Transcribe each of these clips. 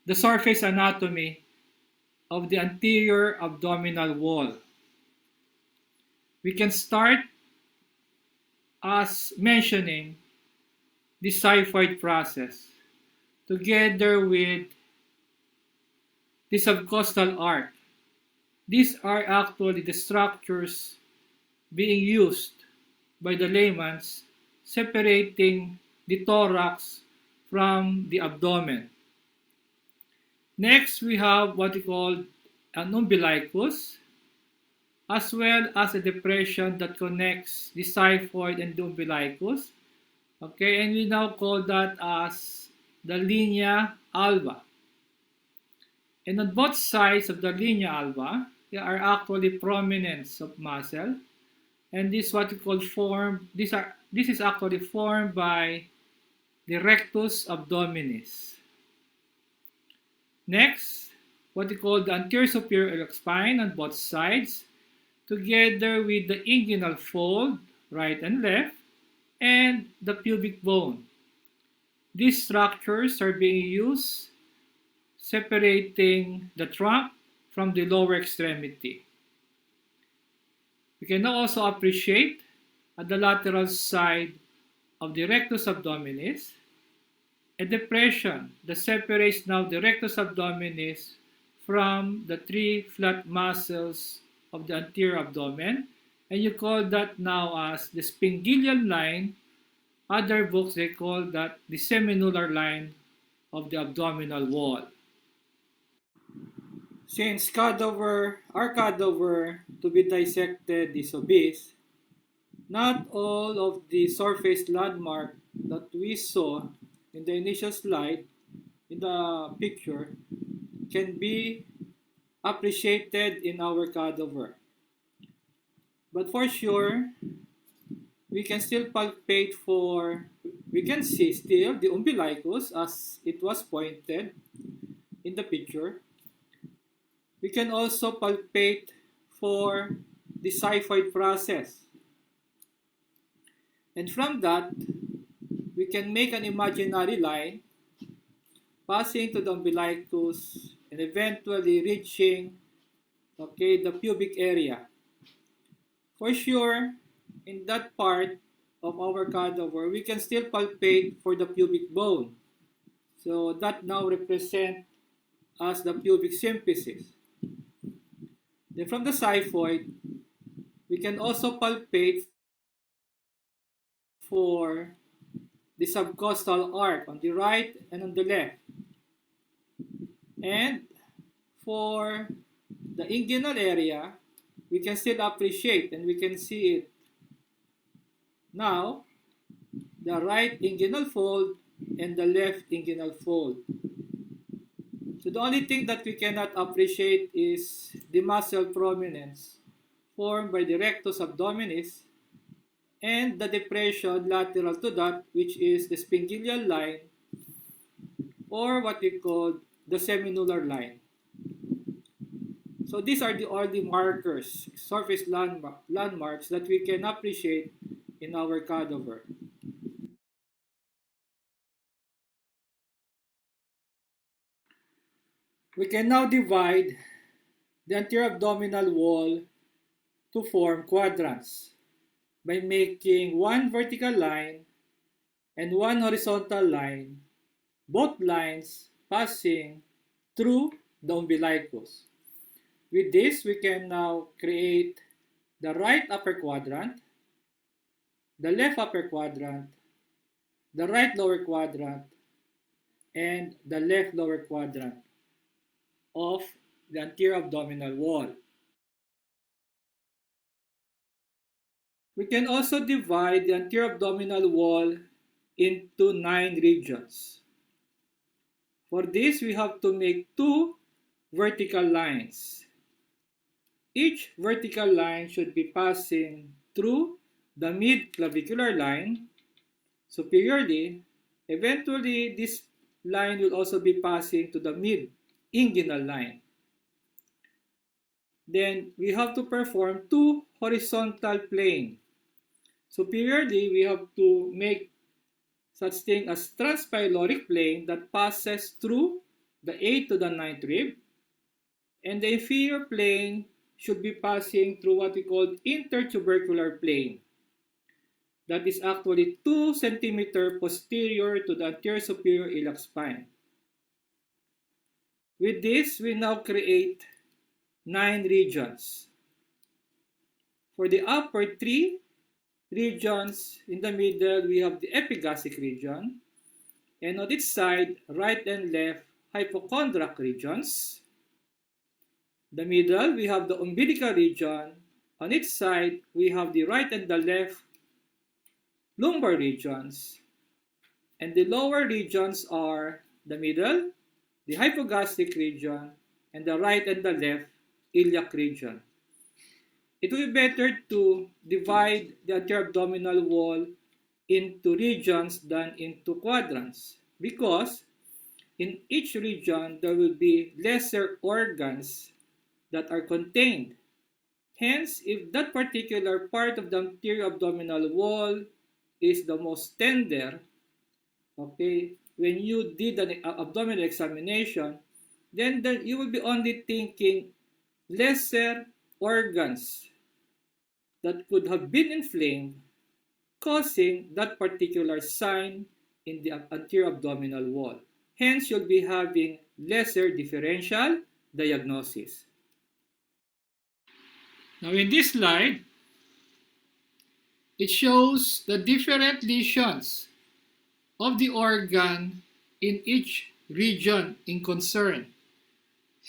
the surface anatomy of the anterior abdominal wall. We can start as mentioning the xiphoid process together with the subcostal arc. These are actually the structures being used by the layman separating the thorax from the abdomen. Next, we have what we call an umbilicus, as well as a depression that connects the xiphoid and the umbilicus. Okay, and we now call that as the linea alba. And on both sides of the linea alba, there are actually prominence of muscle, and this is what we call this is actually formed by the rectus abdominis. Next, what we call the anterior superior iliac spine on both sides, together with the inguinal fold, right and left, and the pubic bone. These structures are being used separating the trunk from the lower extremity. We can now also appreciate at the lateral side of the rectus abdominis a depression that separates now the rectus abdominis from the three flat muscles of the anterior abdomen, and you call that now as the Spingellian line. Other books, they call that the seminular line of the abdominal wall. Since our cadaver to be dissected is obese, not all of the surface landmark that we saw in the initial slide, in the picture, can be appreciated in our cadaver. But for sure, we can still palpate we can see still the umbilicus as it was pointed in the picture. We can also palpate for the xiphoid process. And from that, we can make an imaginary line passing to the umbilicus and eventually reaching, okay, the pubic area. For sure, in that part of our cadaver, we can still palpate for the pubic bone. So that now represents as the pubic symphysis. Then from the xiphoid, we can also palpate for the subcostal arc on the right and on the left. And for the inguinal area, we can still appreciate and we can see it. Now, the right inguinal fold and the left inguinal fold. So the only thing that we cannot appreciate is the muscle prominence formed by the rectus abdominis and the depression lateral to that, which is the Spingellian line, or what we call the seminular line. So these are all the markers, surface landmarks that we can appreciate in our cadaver. We can now divide the anterior abdominal wall to form quadrants by making one vertical line and one horizontal line, both lines passing through the umbilicus. With this, we can now create the right upper quadrant, the left upper quadrant, the right lower quadrant, and the left lower quadrant of the anterior abdominal wall. We can also divide the anterior abdominal wall into 9 regions. For this, we have to make 2 vertical lines. Each vertical line should be passing through the mid-clavicular line superiorly. Eventually, this line will also be passing to the mid-inguinal line. Then, we have to perform 2 horizontal planes. Superiorly, we have to make such thing as transpyloric plane that passes through the 8th to the 9th rib, and the inferior plane should be passing through what we call intertubercular plane. That is actually 2 cm posterior to the anterior superior iliac spine. With this, we now create 9 regions. For the upper 3 regions, in the middle, we have the epigastric region, and on its side, right and left, hypochondriac regions. The middle, we have the umbilical region. On its side, we have the right and the left lumbar regions. And the lower regions are the middle, the hypogastric region, and the right and the left iliac region. It will be better to divide the anterior abdominal wall into regions than into quadrants, because in each region there will be lesser organs that are contained. Hence, if that particular part of the anterior abdominal wall is the most tender, okay, when you did an abdominal examination, then you will be only thinking lesser organs that could have been inflamed, causing that particular sign in the anterior abdominal wall. Hence, you'll be having lesser differential diagnosis. Now in this slide, it shows the different lesions of the organ in each region in concern.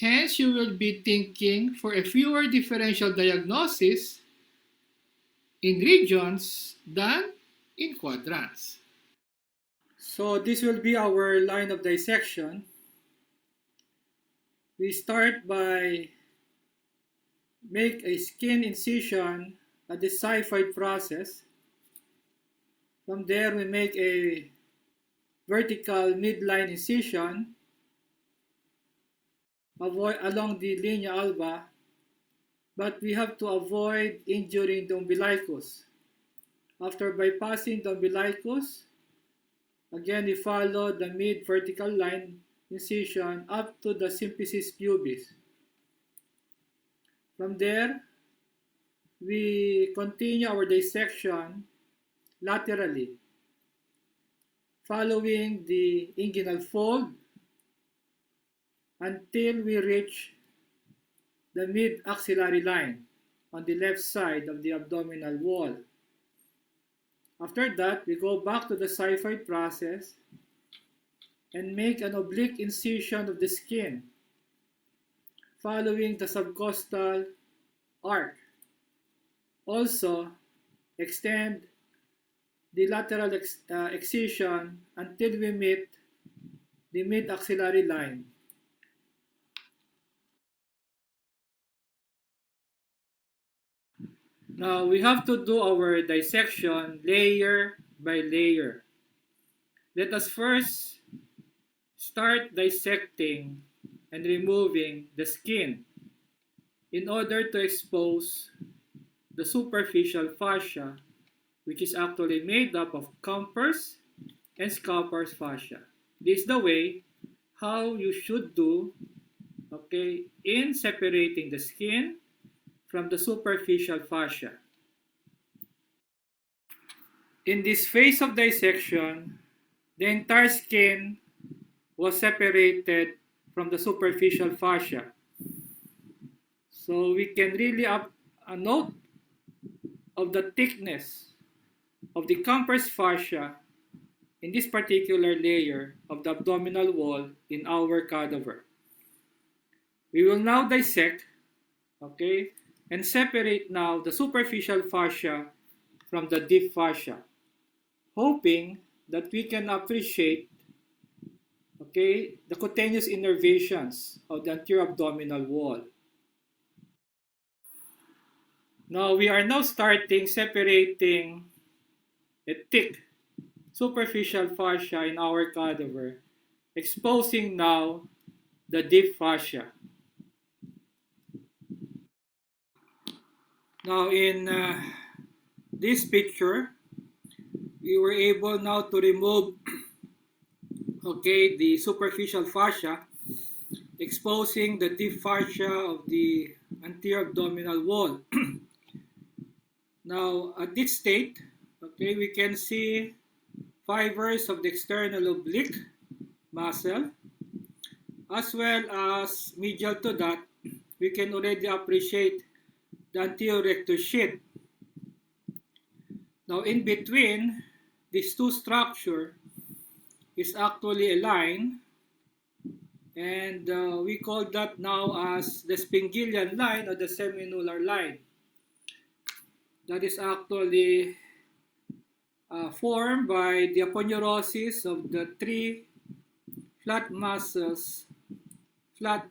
Hence, you will be thinking for a fewer differential diagnosis in regions than in quadrants. So this will be our line of dissection. We start by make a skin incision at the xiphoid process. From there, we make a vertical midline incision along the linea alba, but we have to avoid injuring the umbilicus. After bypassing the umbilicus, again we follow the mid-vertical line incision up to the symphysis pubis. From there, we continue our dissection laterally, following the inguinal fold until we reach the mid-axillary line on the left side of the abdominal wall. After that, we go back to the xiphoid process and make an oblique incision of the skin, following the subcostal arc. Also, extend the lateral excision until we meet the mid-axillary line. Now, we have to do our dissection layer by layer. Let us first start dissecting and removing the skin in order to expose the superficial fascia, which is actually made up of Camper's and Schapper's fascia. This is the way how you should do, okay, in separating the skin from the superficial fascia. In this phase of dissection, the entire skin was separated from the superficial fascia. So we can really have a note of the thickness of the Camper's fascia in this particular layer of the abdominal wall in our cadaver. We will now dissect, okay, and separate now the superficial fascia from the deep fascia, hoping that we can appreciate, okay, the cutaneous innervations of the anterior abdominal wall. Now we are now starting separating a thick superficial fascia in our cadaver, exposing now the deep fascia. Now in this picture, we were able now to remove, okay, the superficial fascia exposing the deep fascia of the anterior abdominal wall. Now, at this state, okay, we can see fibers of the external oblique muscle, as well as medial to that, we can already appreciate the anterior rectus sheath. Now, in between these two structures is actually a line, and we call that now as the Spingellian line or the seminular line. That is actually formed by the aponeurosis of the three flat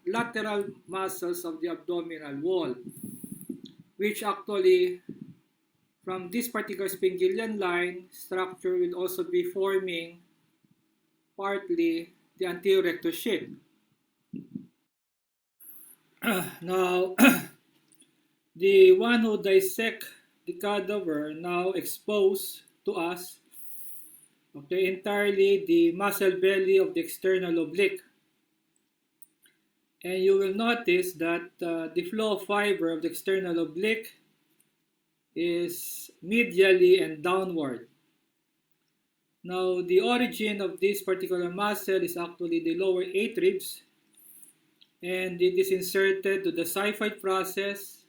lateral muscles of the abdominal wall, which actually from this particular Spingellian line structure will also be forming partly the anterior rectus sheath. Now, the one who dissect the cadaver now expose to us, okay, entirely the muscle belly of the external oblique. And you will notice that the flow of fiber of the external oblique is medially and downward. Now, the origin of this particular muscle is actually the lower 8 ribs, and it is inserted to the xiphoid process,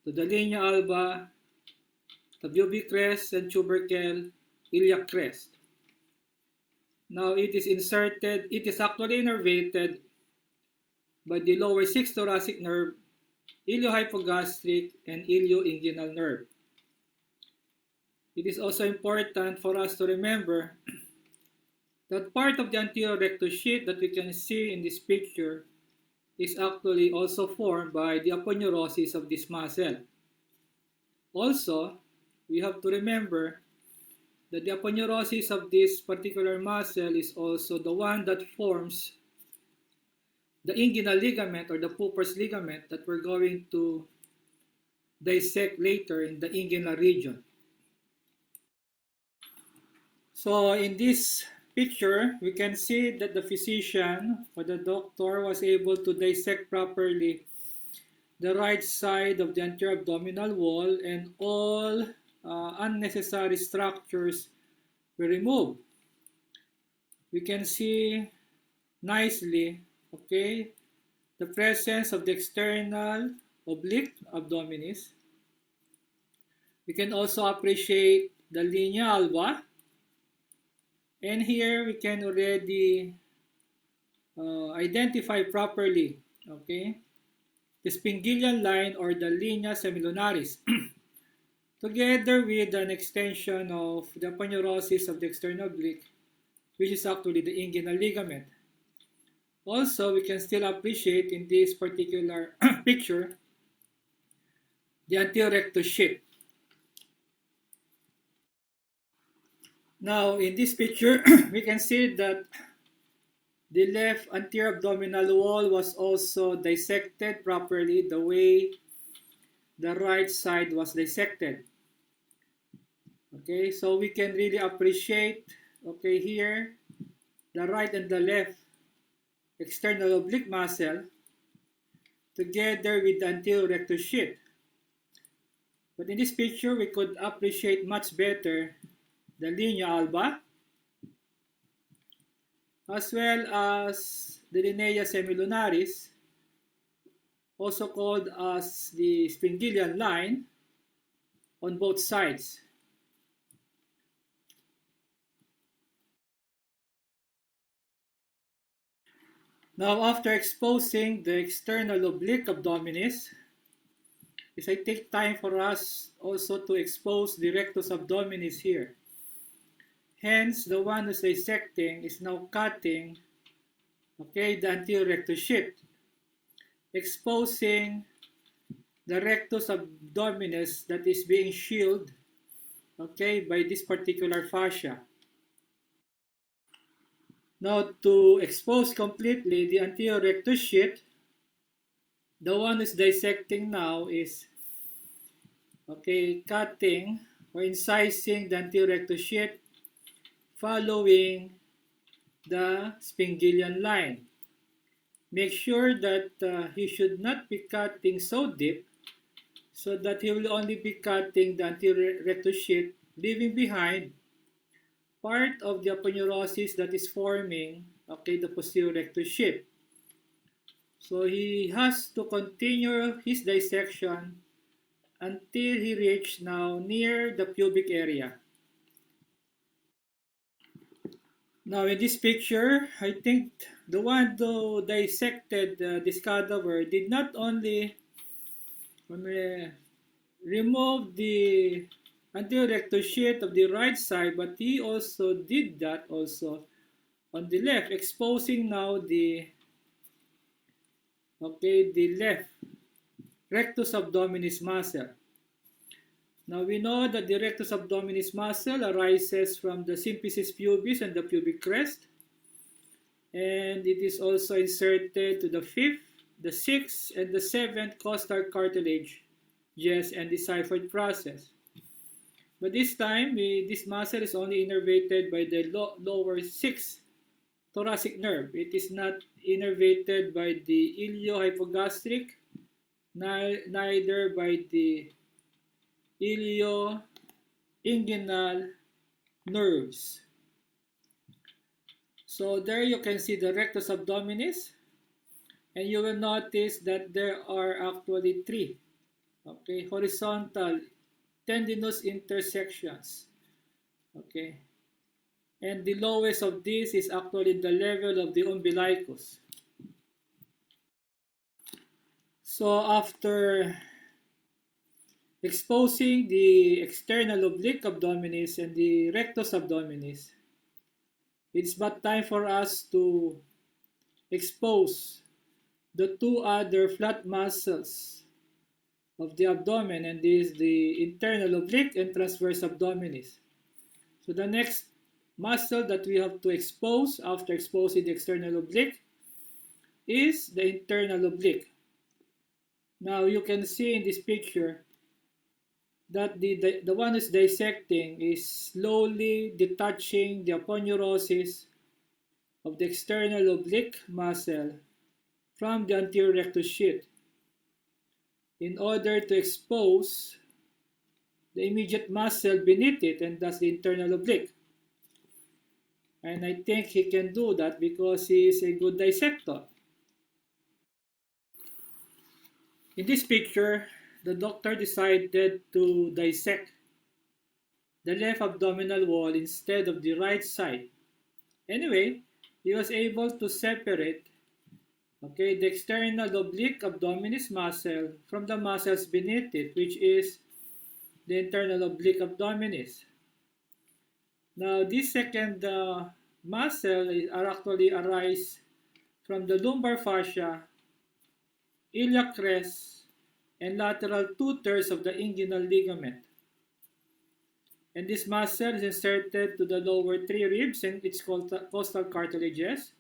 to the linea alba, the pubic crest, and tubercle iliac crest. Now, it is actually innervated by the lower 6 thoracic nerve, iliohypogastric, and ilioinguinal nerve. It is also important for us to remember that part of the anterior rectus sheath that we can see in this picture is actually also formed by the aponeurosis of this muscle. Also, we have to remember that the aponeurosis of this particular muscle is also the one that forms the inguinal ligament or the Pupper's ligament that we're going to dissect later in the inguinal region. So in this picture, we can see that the physician or the doctor was able to dissect properly the right side of the anterior abdominal wall, and all unnecessary structures were removed. We can see nicely, okay, the presence of the external oblique abdominis. We can also appreciate the linea alba. And here we can already identify properly, okay, the Spingellian line or the linea semilunaris, together with an extension of the aponeurosis of the external oblique, which is actually the inguinal ligament. Also, we can still appreciate in this particular picture the anterior rectus sheath. Now, in this picture, we can see that the left anterior abdominal wall was also dissected properly the way the right side was dissected. Okay, so we can really appreciate, okay, here, the right and the left external oblique muscle together with the anterior rectus sheath. But in this picture, we could appreciate much better the linea alba, as well as the linea semilunaris, also called as the Spingellian line, on both sides. Now, after exposing the external oblique abdominis, I take time for us also to expose the rectus abdominis here. Hence, the one who's dissecting is now cutting, okay, the anterior rectus sheath, exposing the rectus abdominis that is being shielded, okay, by this particular fascia. Now, to expose completely the anterior rectus sheath, the one who's dissecting now is, okay, cutting or incising the anterior rectus sheath following the Spingellian line. make sure that he should not be cutting so deep so that he will only be cutting the anterior rectus sheath, leaving behind part of the aponeurosis that is forming, okay, the posterior rectus sheath. So he has to continue his dissection until he reached now near the pubic area. Now in this picture, I think the one who dissected this cadaver did not only remove the anterior rectus sheath of the right side, but he also did that also on the left, exposing now the left rectus abdominis muscle. Now we know that the rectus abdominis muscle arises from the symphysis pubis and the pubic crest, and it is also inserted to the fifth, the sixth, and the seventh costal cartilage, yes, and the xiphoid process. But this time, this muscle is only innervated by the lower sixth thoracic nerve. It is not innervated by the iliohypogastric, neither by the ilioinguinal nerves. So there you can see the rectus abdominis, and you will notice that there are actually three, okay, horizontal tendinous intersections, okay, and the lowest of this is actually the level of the umbilicus. So after exposing the external oblique abdominis and the rectus abdominis, it's but time for us to expose the two other flat muscles of the abdomen, and this is the internal oblique and transverse abdominis. So the next muscle that we have to expose after exposing the external oblique is the internal oblique. Now you can see in this picture that the one who's dissecting is slowly detaching the aponeurosis of the external oblique muscle from the anterior rectus sheath in order to expose the immediate muscle beneath it, and thus the internal oblique. And I think he can do that because he is a good dissector. In this picture, the doctor decided to dissect the left abdominal wall instead of the right side. Anyway, he was able to separate, okay, the external oblique abdominis muscle from the muscles beneath it, which is the internal oblique abdominis. Now, this second muscle actually arise from the lumbar fascia, iliac crest, and lateral 2/3 of the inguinal ligament. And this muscle is inserted to the lower three ribs and its costal cartilages,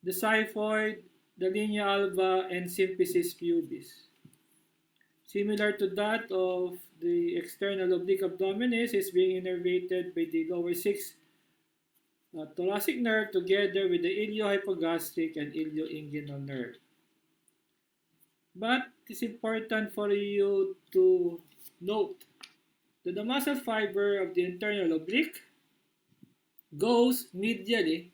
the xiphoid, the linea alba, and symphysis pubis. Similar to that of the external oblique abdominis, is being innervated by the lower six thoracic nerve together with the iliohypogastric and ilioinguinal nerve. But it's important for you to note that the muscle fiber of the internal oblique goes medially,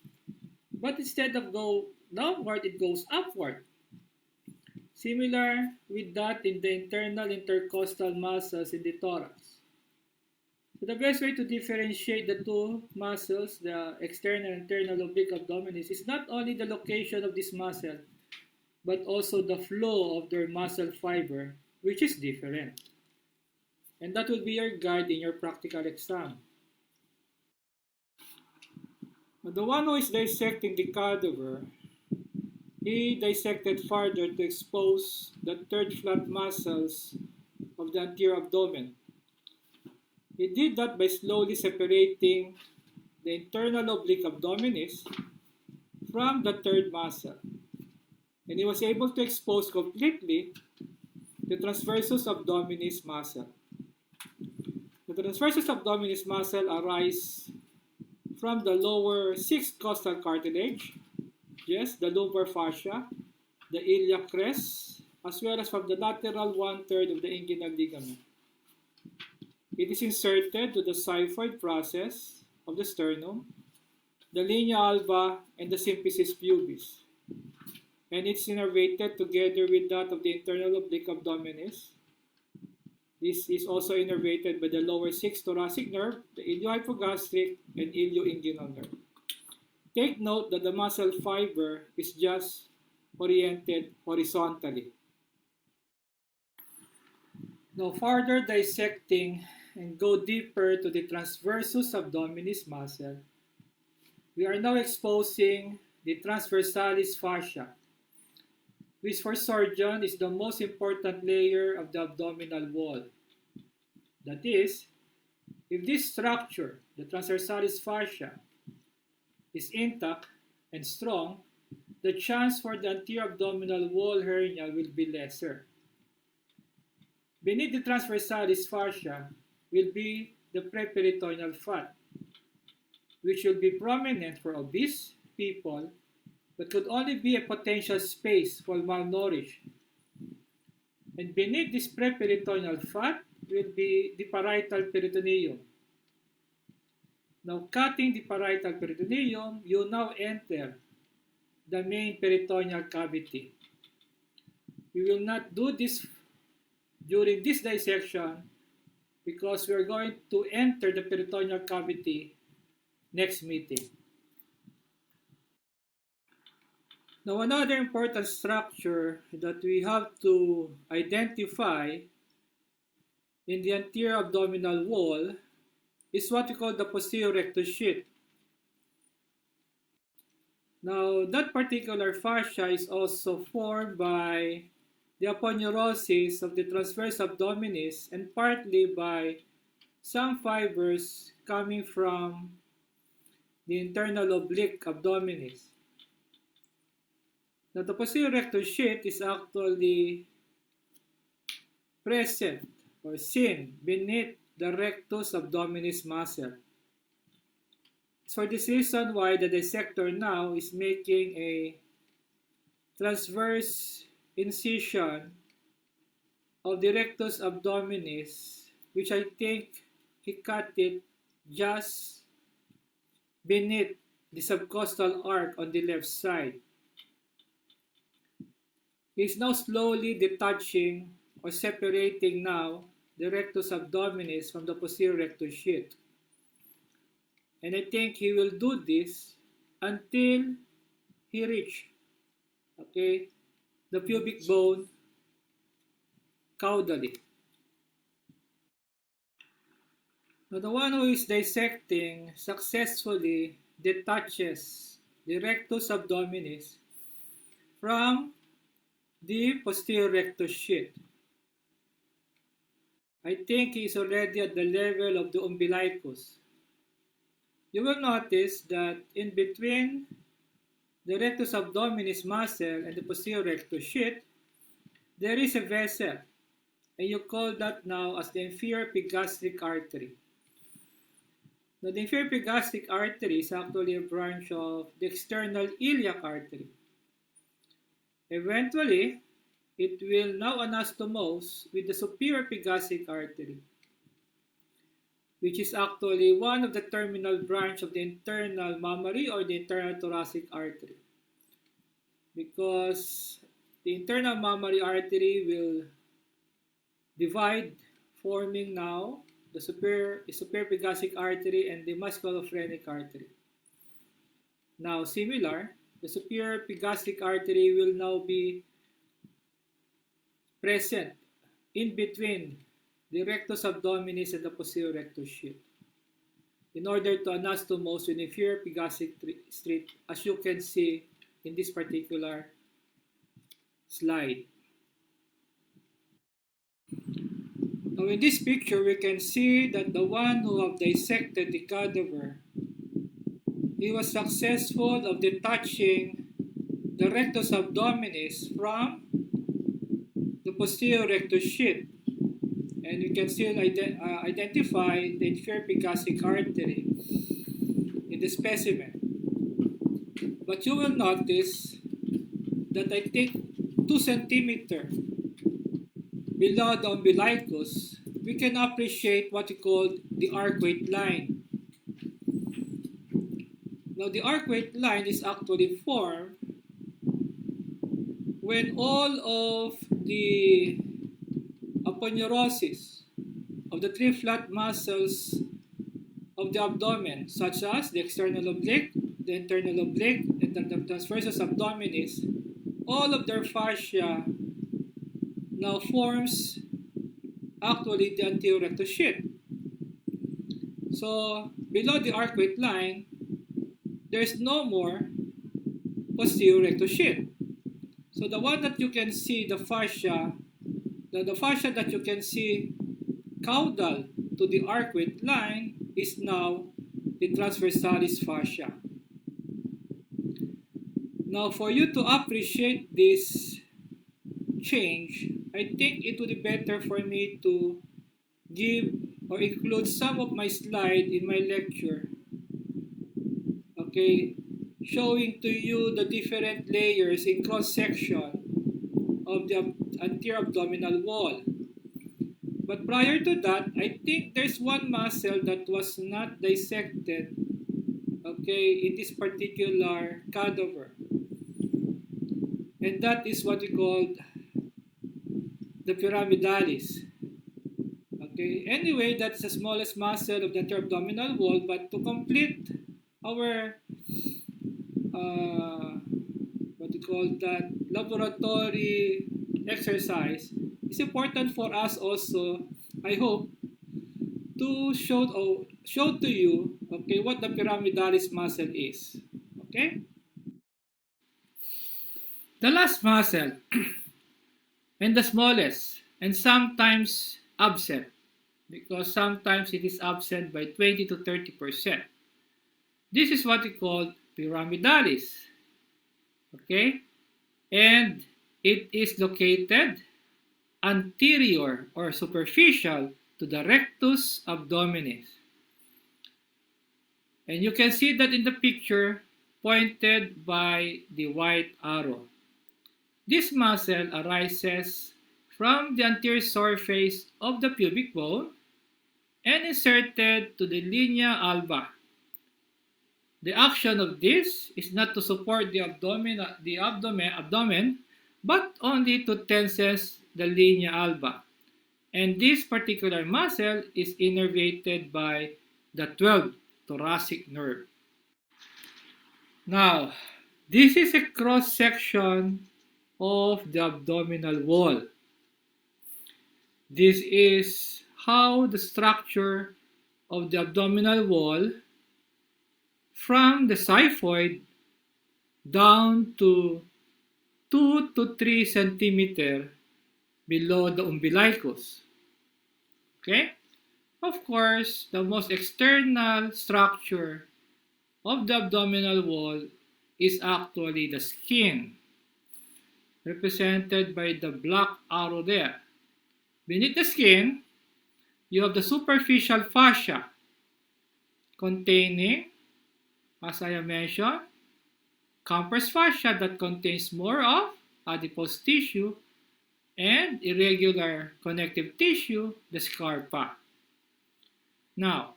but instead of go downward, it goes upward. Similar with that in the internal intercostal muscles in the thorax. So the best way to differentiate the two muscles, the external and internal oblique abdominis, is not only the location of this muscle, but also the flow of their muscle fiber, which is different. And that will be your guide in your practical exam. But the one who is dissecting the cadaver, he dissected further to expose the third flat muscles of the anterior abdomen. He did that by slowly separating the internal oblique abdominis from the third muscle. And he was able to expose completely the transversus abdominis muscle. The transversus abdominis muscle arises from the lower sixth costal cartilage, yes, the lumbar fascia, the iliac crest, as well as from the lateral one-third of the inguinal ligament. It is inserted to the xiphoid process of the sternum, the linea alba, and the symphysis pubis. And it's innervated together with that of the internal oblique abdominis. This is also innervated by the lower 6 thoracic nerve, the iliohypogastric, and ilioinguinal nerve. Take note that the muscle fiber is just oriented horizontally. Now further dissecting and go deeper to the transversus abdominis muscle, we are now exposing the transversalis fascia, which for surgeon is the most important layer of the abdominal wall. That is, if this structure, the transversalis fascia, is intact and strong, the chance for the anterior abdominal wall hernia will be lesser. Beneath the transversalis fascia will be the preperitoneal fat, which will be prominent for obese people, but could only be a potential space for malnourished. And beneath this preperitoneal fat will be the parietal peritoneum. Now, cutting the parietal peritoneum, you now enter the main peritoneal cavity. We will not do this during this dissection because we are going to enter the peritoneal cavity next meeting. Now, another important structure that we have to identify in the anterior abdominal wall is what we call the posterior rectus sheath. Now, that particular fascia is also formed by the aponeurosis of the transverse abdominis and partly by some fibers coming from the internal oblique abdominis. Now, the posterior rectus sheath is actually present or seen beneath the rectus abdominis muscle. It's for this reason why the dissector now is making a transverse incision of the rectus abdominis, which I think he cut it just beneath the subcostal arc on the left side. He's now slowly detaching or separating now the rectus abdominis from the posterior rectus sheath. And I think he will do this until he reach, the pubic bone caudally. Now, the one who is dissecting successfully detaches the rectus abdominis from the posterior rectus sheath. I think he is already at the level of the umbilicus. You will notice that in between the rectus abdominis muscle and the posterior rectus sheath, there is a vessel, and you call that now as the inferior epigastric artery. Now, the inferior epigastric artery is actually a branch of the external iliac artery. Eventually, it will now anastomose with the superior epigastric artery, which is actually one of the terminal branch of the internal mammary or the internal thoracic artery. Because the internal mammary artery will divide, forming now the superior epigastric artery and the musculophrenic artery. Now, similar, the superior epigastric artery will now be present in between the rectus abdominis and the posterior rectus sheath in order to anastomose with the inferior epigastric street, as you can see in this particular slide. Now, in this picture, we can see that the one who have dissected the cadaver, he was successful of detaching the rectus abdominis from the posterior rectus sheath, and you can still identify the inferior epigastric artery in the specimen. But you will notice that I think 2 centimeter below the umbilicus, we can appreciate what we call the arcuate line. Now, the arcuate line is actually formed when all of the aponeurosis of the three flat muscles of the abdomen, such as the external oblique, the internal oblique, and the transversus abdominis, all of their fascia now forms actually the anterior rectus sheath. So below the arcuate line, there is no more posterior rectus sheath. So the one that you can see, the fascia that you can see caudal to the arcuate line is now the transversalis fascia. Now, for you to appreciate this change, I think it would be better for me to give or include some of my slide in my lecture, okay, showing to you the different layers in cross-section of the anterior abdominal wall. But prior to that, I think there's one muscle that was not dissected, okay, in this particular cadaver. And that is what we call the pyramidalis. Okay, anyway, that's the smallest muscle of the anterior abdominal wall, but to complete our what we call that laboratory exercise, it's important for us also, I hope, to show to you, okay, what the pyramidalis muscle is. Okay? The last muscle and the smallest, and sometimes absent, because sometimes it is absent by 20 to 30%. This is what we call pyramidalis. Okay? And it is located anterior or superficial to the rectus abdominis. And you can see that in the picture pointed by the white arrow. This muscle arises from the anterior surface of the pubic bone and inserted to the linea alba. The action of this is not to support the abdomen, but only to tension the linea alba. And this particular muscle is innervated by the 12th thoracic nerve. Now, this is a cross-section of the abdominal wall. This is how the structure of the abdominal wall from the xiphoid down to 2 to 3 centimeter below the umbilicus. Okay? Of course, the most external structure of the abdominal wall is actually the skin, represented by the black arrow there. Beneath the skin, you have the superficial fascia containing, as I have mentioned, Camper's fascia that contains more of adipose tissue and irregular connective tissue, the scapula. Now,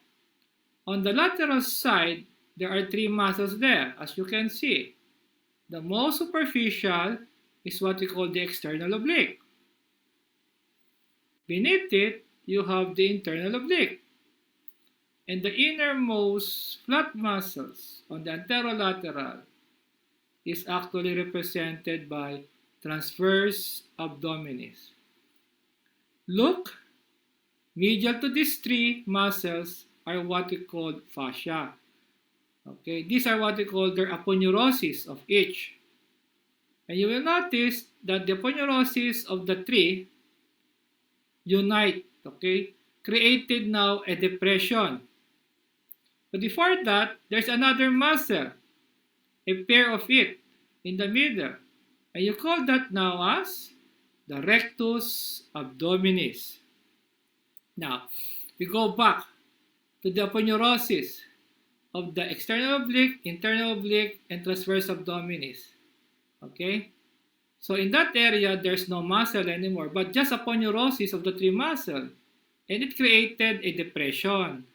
on the lateral side, there are 3 muscles there, as you can see. The most superficial is what we call the external oblique. Beneath it, you have the internal oblique. And the innermost flat muscles on the anterolateral is actually represented by transverse abdominis. Look, medial to these 3 muscles are what we call fascia. Okay, these are what we call their aponeurosis of each. And you will notice that the aponeurosis of the 3 unite, okay, created now a depression. But before that, there's another muscle, a pair of it in the middle. And you call that now as the rectus abdominis. Now, we go back to the aponeurosis of the external oblique, internal oblique, and transverse abdominis. Okay? So in that area, there's no muscle anymore, but just aponeurosis of the tree muscle. And it created a depression.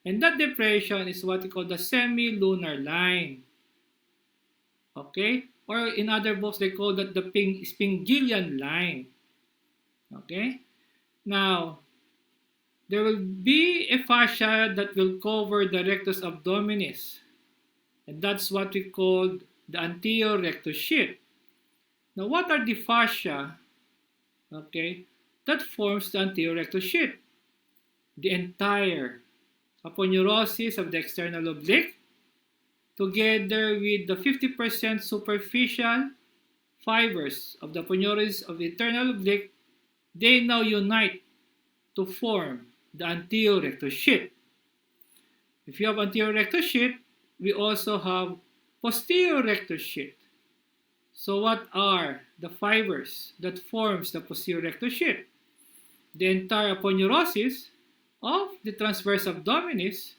And that depression is what we call the semi-lunar line. Okay? Or in other books, they call that the Spingellian line. Okay? Now, there will be a fascia that will cover the rectus abdominis. And that's what we call the anterior rectus sheath. Now, what are the fascia, okay, that forms the anterior rectus sheath? The entire aponeurosis of the external oblique, together with the 50% superficial fibers of the aponeurosis of the internal oblique, they now unite to form the anterior rectus sheath. If you have anterior rectus sheath, we also have posterior rectus sheath. So what are the fibers that forms the posterior rectus sheath? The entire aponeurosis of the transverse abdominis,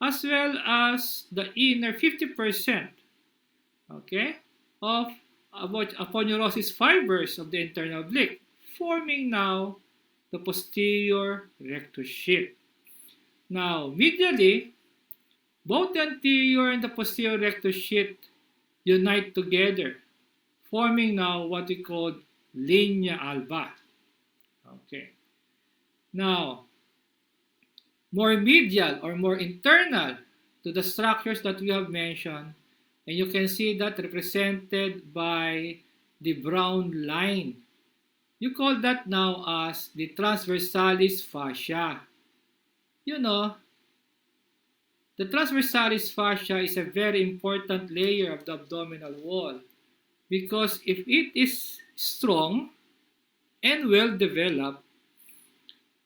as well as the inner 50%, okay, of aponeurosis fibers of the internal oblique, forming now the posterior rectus sheath. Now, medially, both the anterior and the posterior rectus sheath unite together, forming now what we call linea alba. Okay. Now, more medial or more internal to the structures that we have mentioned, and you can see that represented by the brown line. You call that now as the transversalis fascia. You know, the transversalis fascia is a very important layer of the abdominal wall because if it is strong and well developed,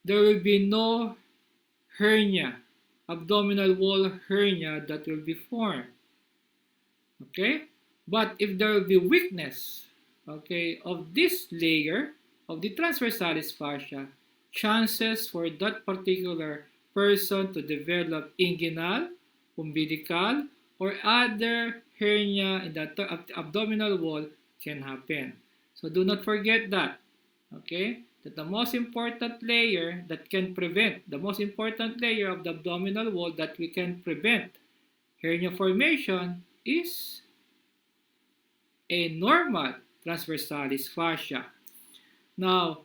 there will be no hernia, abdominal wall hernia that will be formed. Okay? But if there will be weakness, okay, of this layer of the transversalis fascia, chances for that particular person to develop inguinal, umbilical, or other hernia in the abdominal wall can happen. So do not forget that. Okay? That the most important layer that can prevent, the most important layer of the abdominal wall that we can prevent hernia formation is a normal transversalis fascia. Now,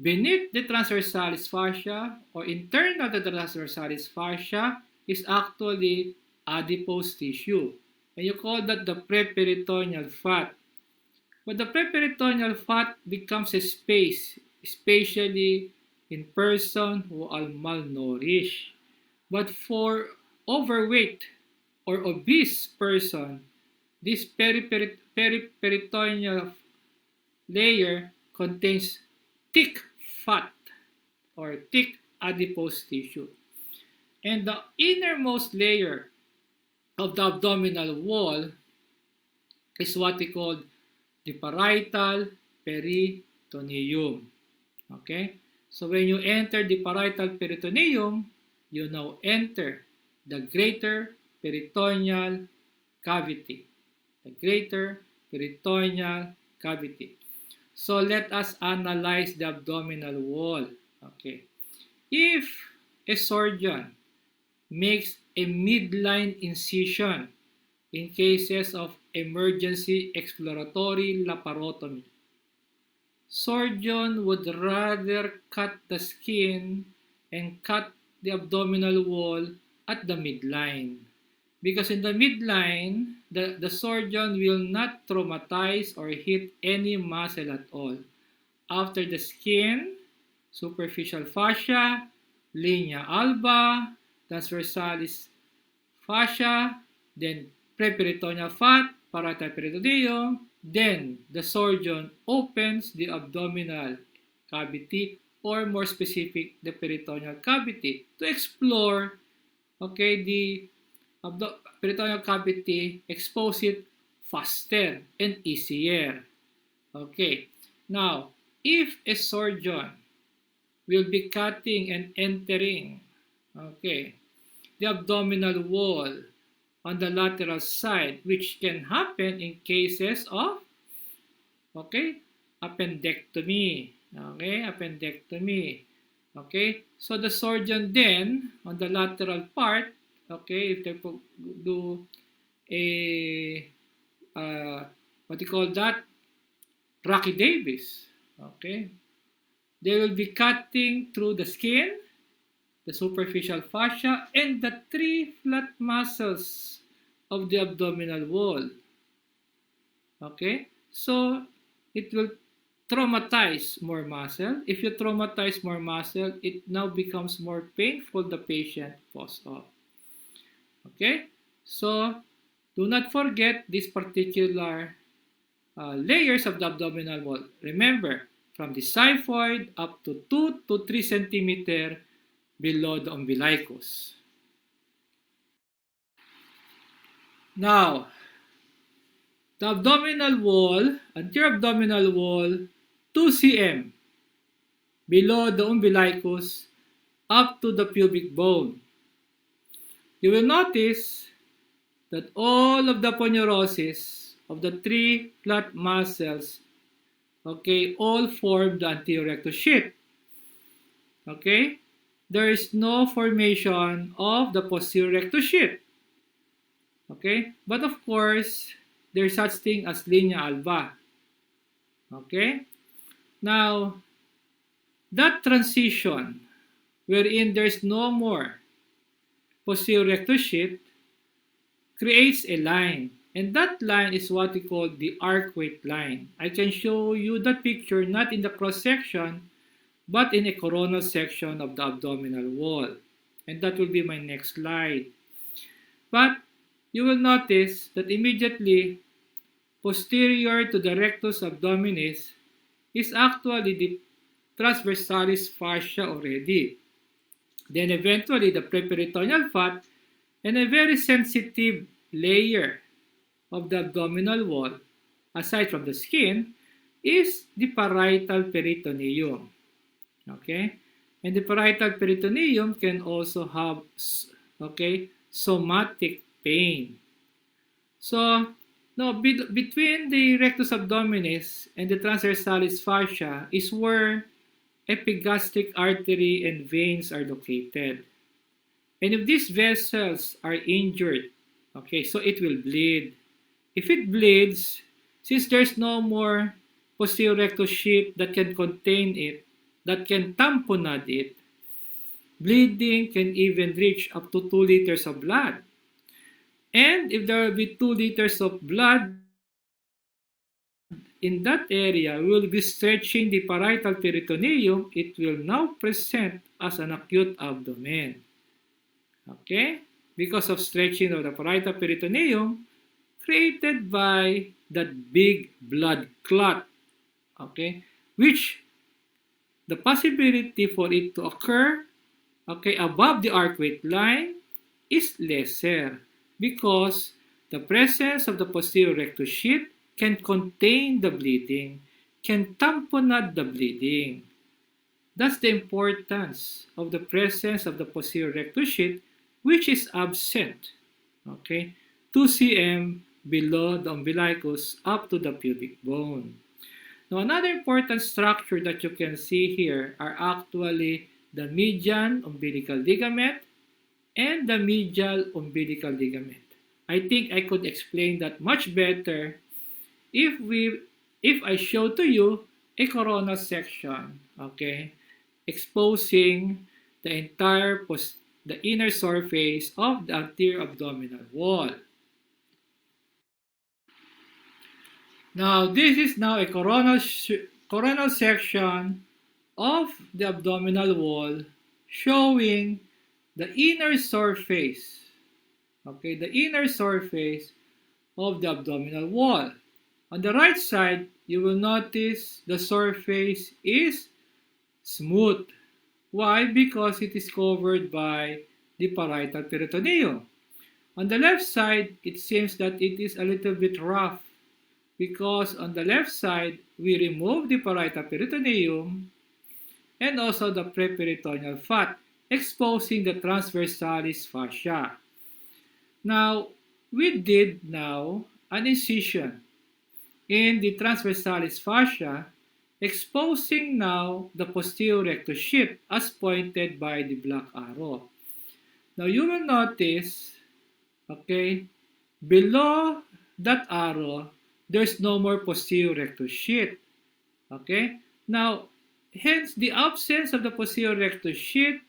beneath the transversalis fascia or internal to the transversalis fascia is actually adipose tissue. And you call that the preperitoneal fat. But the preperitoneal fat becomes a space, especially in persons who are malnourished. But for overweight or obese person, this periperitoneal layer contains thick fat or thick adipose tissue. And the innermost layer of the abdominal wall is what we call the parietal peritoneum. Okay? So when you enter the parietal peritoneum, you now enter the greater peritoneal cavity. The greater peritoneal cavity. So let us analyze the abdominal wall. Okay. If a surgeon makes a midline incision in cases of emergency exploratory laparotomy, surgeon would rather cut the skin and cut the abdominal wall at the midline. Because in the midline, the surgeon will not traumatize or hit any muscle at all. After the skin, superficial fascia, linea alba, transversalis fascia, then preperitoneal fat, parietal peritoneum, then the surgeon opens the abdominal cavity, or more specific, the peritoneal cavity, to explore, okay, the peritoneal cavity, expose it faster and easier. Okay, now, if a surgeon will be cutting and entering, okay, the abdominal wall on the lateral side, which can happen in cases of Okay? Appendectomy. Okay? Appendectomy. Okay? So the surgeon then, on the lateral part, okay, if they do a, what do you call that? Rocky Davis. Okay? They will be cutting through the skin, the superficial fascia, and the three flat muscles of the abdominal wall. Okay? So, it will traumatize more muscle. If you traumatize more muscle, it now becomes more painful the patient post-op. Okay? So, do not forget this particular layers of the abdominal wall. Remember, from the xiphoid up to 2 to 3 centimeter below the umbilicus. Now, the abdominal wall, anterior abdominal wall, 2 cm below the umbilicus up to the pubic bone. You will notice that all of the aponeurosis of the three flat muscles, okay, all form the anterior rectus sheath. Okay? There is no formation of the posterior rectus sheath. Okay? But of course, there's such thing as linea alba. Okay? Now, that transition wherein there's no more posterior rectus sheath creates a line. And that line is what we call the arcuate line. I can show you the picture not in the cross section, but in a coronal section of the abdominal wall. And that will be my next slide. But you will notice that immediately posterior to the rectus abdominis is actually the transversalis fascia already. Then eventually the preperitoneal fat and a very sensitive layer of the abdominal wall, aside from the skin, is the parietal peritoneum. Okay? And the parietal peritoneum can also have, okay, somatic pain. So, now between the rectus abdominis and the transversalis fascia is where epigastric artery and veins are located. And if these vessels are injured, okay, so it will bleed. If it bleeds, since there's no more posterior rectus sheath that can contain it, that can tamponade it, bleeding can even reach up to 2 liters of blood. And if there will be 2 liters of blood in that area, we will be stretching the parietal peritoneum. It will now present as an acute abdomen. Okay? Because of stretching of the parietal peritoneum created by that big blood clot. Okay? Which the possibility for it to occur, okay, above the arcuate line is lesser because the presence of the posterior rectus sheath can contain the bleeding, can tamponade the bleeding. That's the importance of the presence of the posterior rectus sheath, which is absent, okay, 2 cm below the umbilicus up to the pubic bone. Now, another important structure that you can see here are actually the median umbilical ligament and the medial umbilical ligament. I think I could explain that much better if I show to you a coronal section, okay, exposing the entire the inner surface of the anterior abdominal wall. Now, this is now a coronal section of the abdominal wall showing the inner surface, okay, the inner surface of the abdominal wall. On the right side, you will notice the surface is smooth. Why? Because it is covered by the parietal peritoneum. On the left side, it seems that it is a little bit rough because on the left side, we remove the parietal peritoneum and also the preperitoneal fat, exposing the transversalis fascia. Now, we did now an incision in the transversalis fascia, exposing now the posterior rectus sheath as pointed by the black arrow. Now you will notice, okay, below that arrow, there's no more posterior rectus sheath. Okay, now hence the absence of the posterior rectus sheath,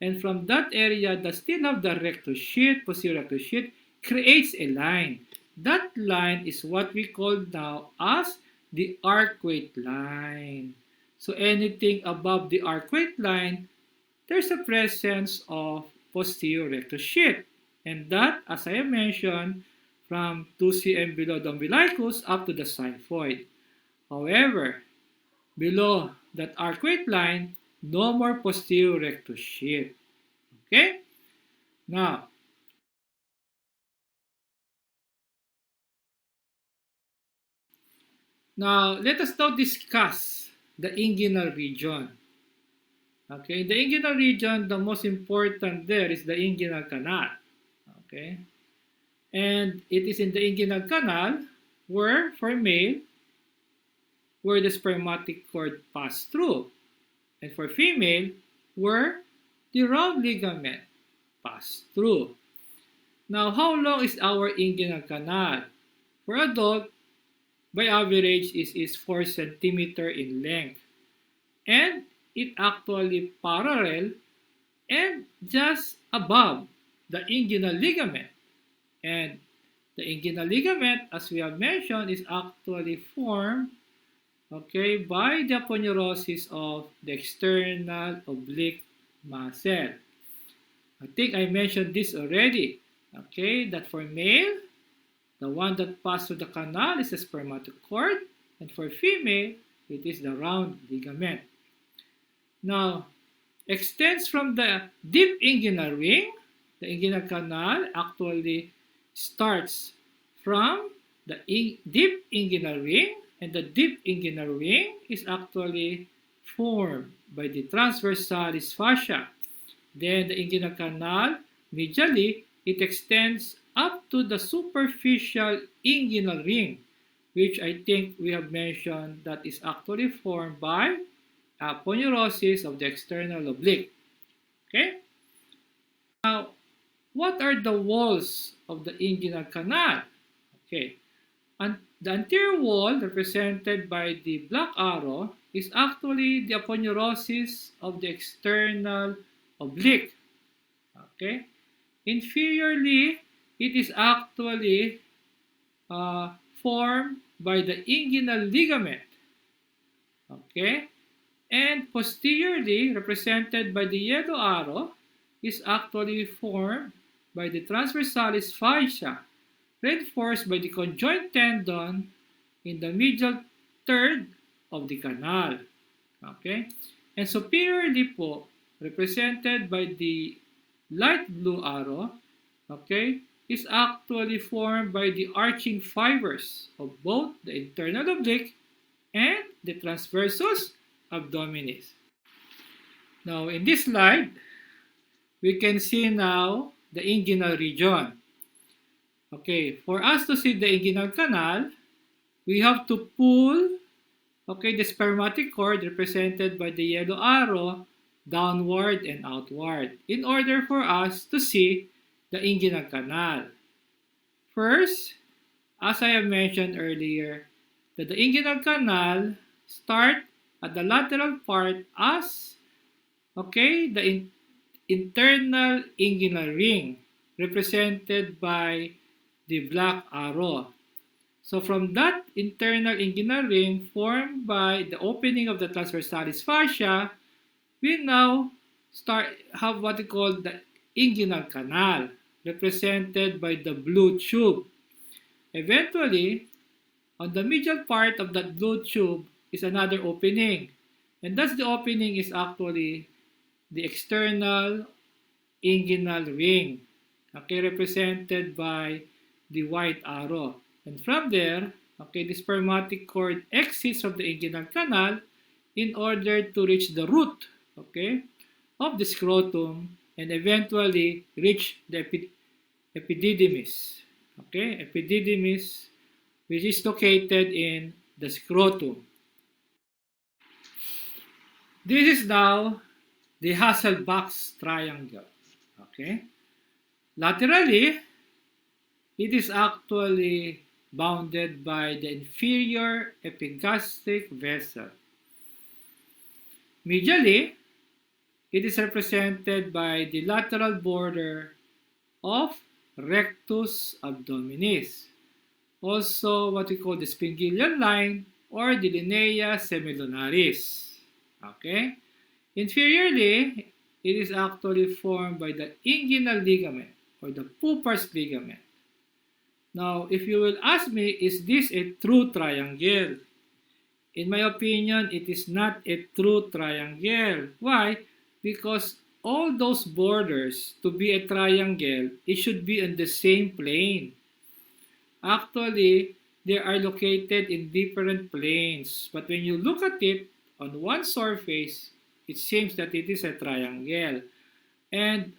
and from that area that still have the rectus sheath, posterior rectus sheath, creates a line. That line is what we call now as the arcuate line. So anything above the arcuate line, there's a presence of posterior rectus sheath. And that, as I mentioned, from 2 cm below the umbilicus up to the xiphoid. However, below that arcuate line, no more posterior rectus sheath. Okay? Now let us now discuss the inguinal region. Okay, the inguinal region, the most important there is the inguinal canal. Okay, and it is in the inguinal canal where, for male, where the spermatic cord passed through, and for female, where the round ligament passed through. Now, how long is our inguinal canal? For adult, by average, is 4 centimeter in length. And it actually parallel and just above the inguinal ligament. And the inguinal ligament, as we have mentioned, is actually formed, okay, by the aponeurosis of the external oblique muscle. I think I mentioned this already, okay, that for male, the one that passes through the canal is the spermatic cord, and for female, it is the round ligament. Now, extends from the deep inguinal ring. The inguinal canal actually starts from the deep inguinal ring, and the deep inguinal ring is actually formed by the transversalis fascia. Then the inguinal canal, medially, it extends up to the superficial inguinal ring, which I think we have mentioned that is actually formed by aponeurosis of the external oblique. Okay? Now, what are the walls of the inguinal canal? Okay. And the anterior wall, represented by the black arrow, is actually the aponeurosis of the external oblique. Okay. Inferiorly, it is actually formed by the inguinal ligament. Okay. And posteriorly, represented by the yellow arrow, is actually formed by the transversalis fascia, reinforced by the conjoint tendon in the medial third of the canal. Okay? And superiorly po, represented by the light blue arrow, okay, is actually formed by the arching fibers of both the internal oblique and the transversus abdominis. Now, in this slide, we can see now the inguinal region. Okay, for us to see the inguinal canal, we have to pull, okay, the spermatic cord represented by the yellow arrow downward and outward in order for us to see the inguinal canal. First, as I have mentioned earlier, that the inguinal canal start at the lateral part as, okay, the internal inguinal ring represented by the black arrow. So from that internal inguinal ring formed by the opening of the transversalis fascia, we now have what we call the inguinal canal, represented by the blue tube. Eventually, on the medial part of that blue tube is another opening, and thus the opening is actually the external inguinal ring, okay, represented by the white arrow. And from there, okay, the spermatic cord exits from the inguinal canal in order to reach the root, okay, of the scrotum and eventually reach the epididymis. Okay, epididymis which is located in the scrotum. This is now the Hasselbalch triangle. Okay? Laterally, it is actually bounded by the inferior epigastric vessel. Medially, it is represented by the lateral border of rectus abdominis, also what we call the Spingellian line or the linea semilunaris. Okay? Inferiorly, it is actually formed by the inguinal ligament or the Pupper's ligament. Now, if you will ask me, is this a true triangle? In my opinion, it is not a true triangle. Why? Because all those borders, to be a triangle, it should be on the same plane. Actually, they are located in different planes. But when you look at it on one surface, it seems that it is a triangle. And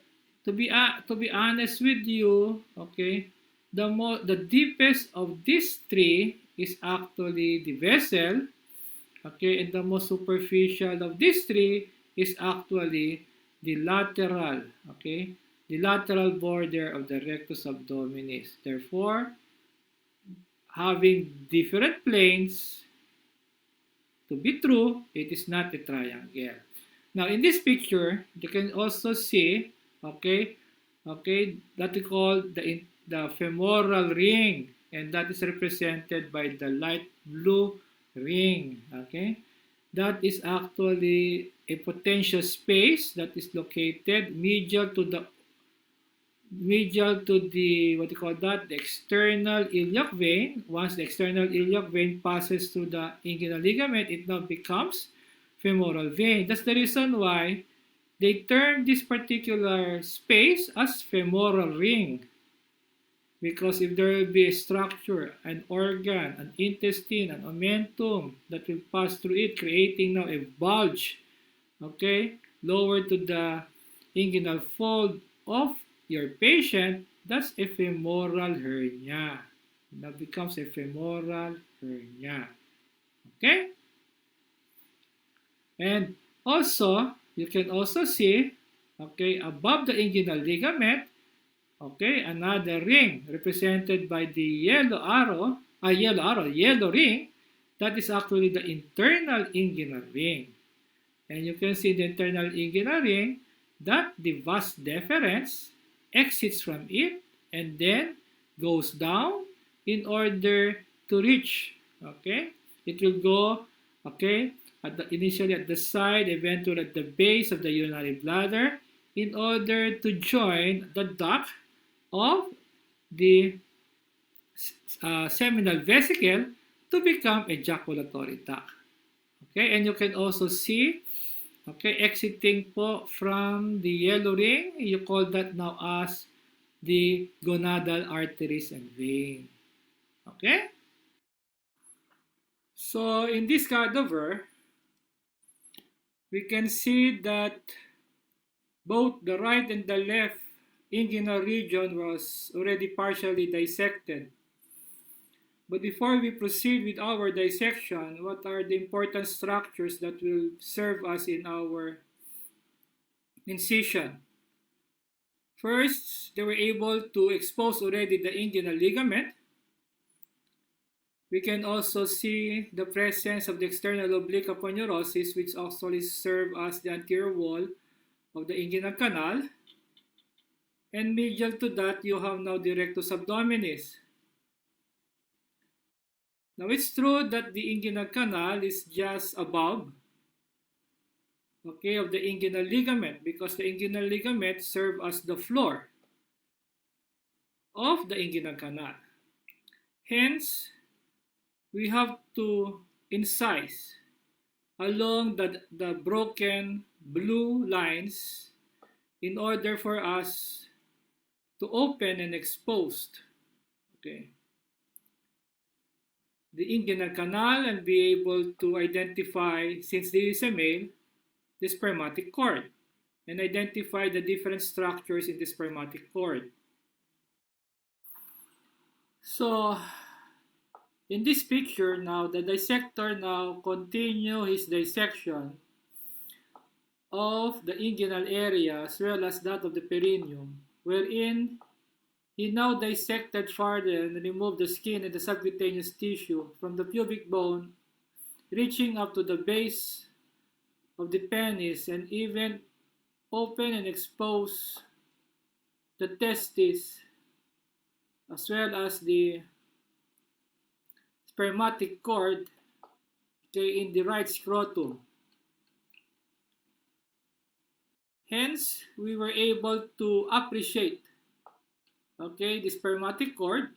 to be honest with you, okay, the deepest of these three is actually the vessel, okay, and the most superficial of these three is actually the lateral, okay, the lateral border of the rectus abdominis. Therefore, having different planes, to be true, it is not a triangle. Now, in this picture, you can also see, okay, that we call the femoral ring, and that is represented by the light blue ring, okay? That is actually a potential space that is located medial to the what you call that, the external iliac vein. Once the external iliac vein passes through the inguinal ligament, it now becomes femoral vein. That's the reason why they term this particular space as femoral ring. Because if there will be a structure, an organ, an intestine, an omentum that will pass through it, creating now a bulge, okay, lower to the inguinal fold of your patient, that's a femoral hernia. That becomes a femoral hernia. Okay? And also, you can also see, okay, above the inguinal ligament, okay, another ring represented by the yellow ring, that is actually the internal inguinal ring. And you can see the internal inguinal ring that the vas deferens exits from it and then goes down in order to reach, okay? It will go, okay, initially at the side, eventually at the base of the urinary bladder in order to join the duct of the seminal vesicle to become ejaculatory duct. Okay, and you can also see, okay, exiting po from the yellow ring, you call that now as the gonadal arteries and vein. Okay? So in this cadaver, we can see that both the right and the left inguinal region was already partially dissected. But before we proceed with our dissection, what are the important structures that will serve us in our incision? First, they were able to expose already the inguinal ligament. We can also see the presence of the external oblique aponeurosis, which actually serve as the anterior wall of the inguinal canal. And medial to that, you have now the rectus abdominis. Now, it's true that the inguinal canal is just above, okay, of the inguinal ligament, because the inguinal ligament serve as the floor of the inguinal canal. Hence, we have to incise along the broken blue lines in order for us to open and expose, okay, the inguinal canal and be able to identify, since this is a male, the spermatic cord and identify the different structures in the spermatic cord. So, In this picture now, the dissector now continue his dissection of the inguinal area as well as that of the perineum, wherein he now dissected further and removed the skin and the subcutaneous tissue from the pubic bone, reaching up to the base of the penis and even open and expose the testis as well as the spermatic cord, okay, in the right scrotum. Hence, we were able to appreciate, okay, the spermatic cord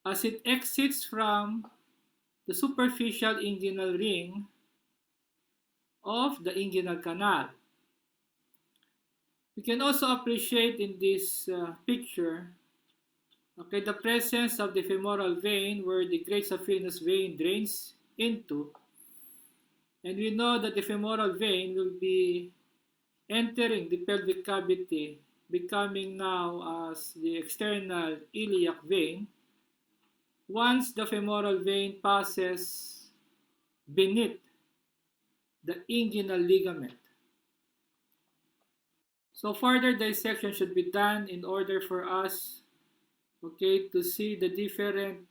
as it exits from the superficial inguinal ring of the inguinal canal. We can also appreciate in this picture, okay, the presence of the femoral vein where the great saphenous vein drains into. And we know that the femoral vein will be entering the pelvic cavity, becoming now as the external iliac vein once the femoral vein passes beneath the inguinal ligament. So further dissection should be done in order for us, okay, to see the different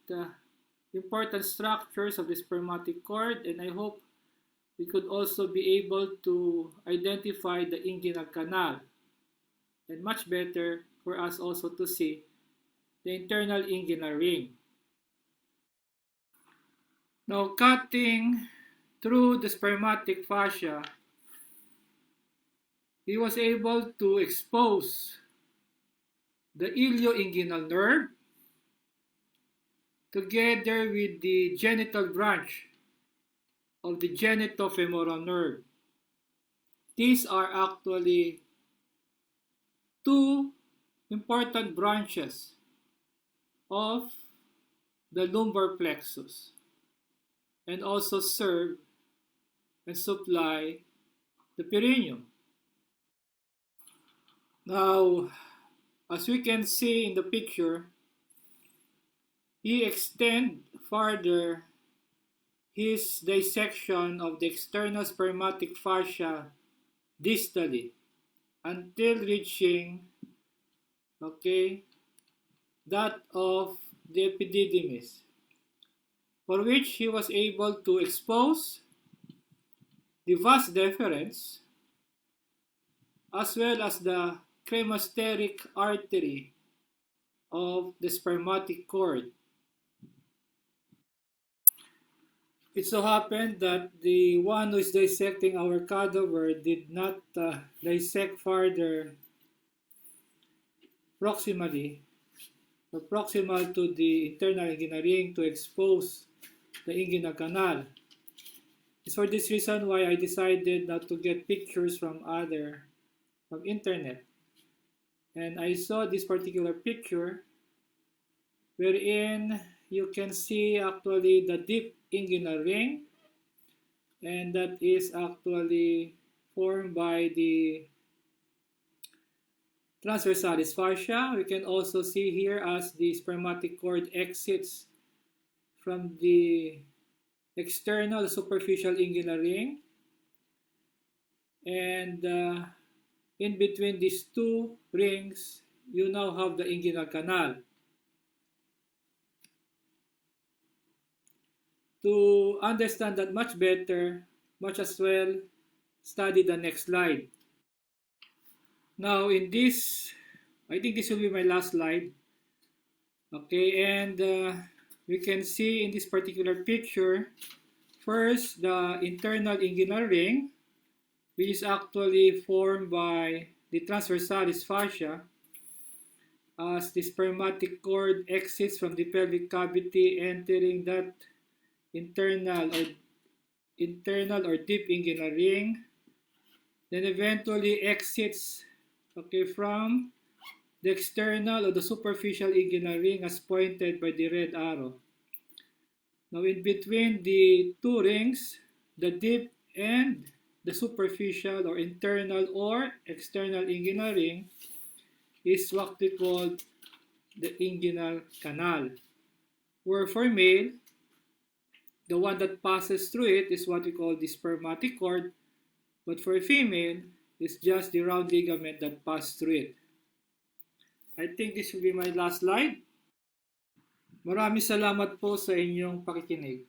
important structures of the spermatic cord, and I hope we could also be able to identify the inguinal canal, and much better for us also to see the internal inguinal ring. Now, cutting through the spermatic fascia, he was able to expose the ilioinguinal nerve together with the genital branch of the genitofemoral nerve. These are actually two important branches of the lumbar plexus and also serve and supply the perineum. Now, as we can see in the picture, he extends further his dissection of the external spermatic fascia distally until reaching, okay, that of the epididymis, for which he was able to expose the vas deferens as well as the cremasteric artery of the spermatic cord. It so happened that the one who is dissecting our cadaver did not dissect further proximally or proximal to the internal inguinal ring to expose the inguinal canal. It's for this reason why I decided not to get pictures from internet. And I saw this particular picture wherein you can see actually the deep inguinal ring, and that is actually formed by the transversalis fascia. We can also see here as the spermatic cord exits from the external superficial inguinal ring, and in between these two rings you now have the inguinal canal. To understand that much better, much as well, study the next slide. Now in this, I think this will be my last slide. Okay, and we can see in this particular picture, first the internal inguinal ring, which is actually formed by the transversalis fascia as the spermatic cord exits from the pelvic cavity, entering that internal or deep inguinal ring, then eventually exits, okay, from the external or the superficial inguinal ring as pointed by the red arrow. Now in between the two rings, the deep and the superficial or internal or external inguinal ring is what we call the inguinal canal. Where for male, the one that passes through it is what we call the spermatic cord, but for female, it's just the round ligament that passes through it. I think this will be my last slide. Maraming salamat po sa inyong pakikinig.